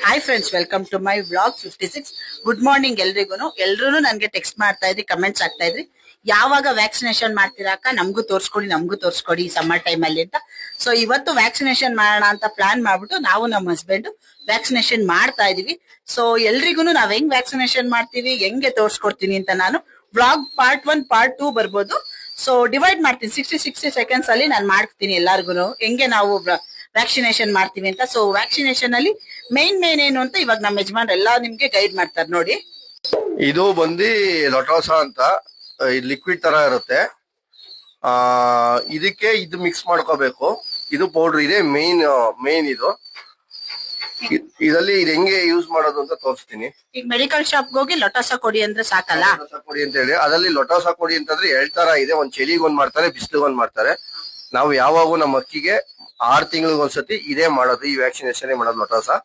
Hi friends, welcome to my vlog 56. Good morning ಎಲ್ರಿಗೂ. ಎಲ್ರು ನನ್ಗೆ ಟೆಕ್ಸ್ಟ್ ಮಾಡ್ತಾ ಇದ್ರಿ, ಕಮೆಂಟ್ಸ್ ಆಗ್ತಾ ಇದ್ರಿ, ಯಾವಾಗ ವ್ಯಾಕ್ಸಿನೇಷನ್ ಮಾಡ್ತೀರಾ ಅಕ್ಕ, ನಮಗೂ ತೋರ್ಸ್ಕೊಡಿ ಸಮ್ಮರ್ ಟೈಮ್ ಅಲ್ಲಿ ಅಂತ. ಸೊ ಇವತ್ತು ವ್ಯಾಕ್ಸಿನೇಷನ್ ಮಾಡೋಣ ಅಂತ ಪ್ಲಾನ್ ಮಾಡ್ಬಿಟ್ಟು ನಾವು ನಮ್ಮ ಹಸ್ಬೆಂಡ್ ವ್ಯಾಕ್ಸಿನೇಷನ್ ಮಾಡ್ತಾ ಇದೀವಿ. ಸೊ ಎಲ್ರಿಗೂ ನಾವ್ ಹೆಂಗ್ ವ್ಯಾಕ್ಸಿನೇಷನ್ ಮಾಡ್ತೀವಿ, ಹೆಂಗೆ ತೋರ್ಸ್ಕೊಡ್ತೀನಿ ಅಂತ ನಾನು ವ್ಲಾಗ್ ಪಾರ್ಟ್ 1 ಪಾರ್ಟ್ 2 ಬರ್ಬೋದು. ಸೊ ಡಿವೈಡ್ ಮಾಡ್ತೀನಿ, 60 ಸೆಕೆಂಡ್ಸ್ ಅಲ್ಲಿ ನಾನು ಮಾಡ್ತೀನಿ ಎಲ್ಲಾರ್ಗು ಹೆಂಗೆ ನಾವು ವ್ಯಾಕ್ಸಿನೇಷನ್ ಮಾಡ್ತೀವಿ ಅಂತ. ಸೊ ವ್ಯಾಕ್ಸಿನೇಷನ್ ಅಲ್ಲಿ ಮೇನ್ ಏನು ಅಂತ ಇವಾಗ ನಮ್ಮ ಯಜಮಾನ್ ಎಲ್ಲಾ ನಿಮ್ಗೆ ಗೈಡ್ ಮಾಡ್ತಾರೆ ನೋಡಿ. ಇದು ಬಂದು ಲೊಟೋಸಾ ಅಂತ, ಲಿಕ್ವಿಡ್ ತರ ಇರುತ್ತೆ. ಇದಕ್ಕೆ ಇದು ಮಿಕ್ಸ್ ಮಾಡ್ಕೋಬೇಕು. ಇದು ಪೌಡರ್ ಇದೆ, ಮೇನ್ ಇದು. ಇದರಲ್ಲಿ ಇದು ಹೆಂಗೆ ಯೂಸ್ ಮಾಡೋದು ಅಂತ ತೋರಿಸ್ತೀನಿ. ಈಗ ಮೆಡಿಕಲ್ ಶಾಪ್ ಹೋಗಿ ಲೊಟೋಸಾ ಕೊಡಿ ಅಂದ್ರೆ ಸಾಕಲ್ಲ, ಲೊಟೋಸಾ ಕೊಡಿ ಅಂತ ಹೇಳಿ. ಅದರಲ್ಲಿ ಲೊಟೋಸಾ ಕೊಡಿ ಅಂತಂದ್ರೆ 2 ತರ ಇದೆ. ಒಂದ್ ಚಳಿಗೊಂದ್ ಮಾಡ್ತಾರೆ, ಬಿಸಿಲಿಗೊಂದ್ ಮಾಡ್ತಾರೆ. ನಾವು ಯಾವಾಗೂ ನಮ್ಮ ಅಕ್ಕಿಗೆ 6 ತಿಂಗಳಿಗೊಂದ್ಸತಿ ಇದೇ ಮಾಡೋದು, ಈ ವ್ಯಾಕ್ಸಿನೇಷನ್ ಮಾಡೋದು ಲೊಟೋಸಾ.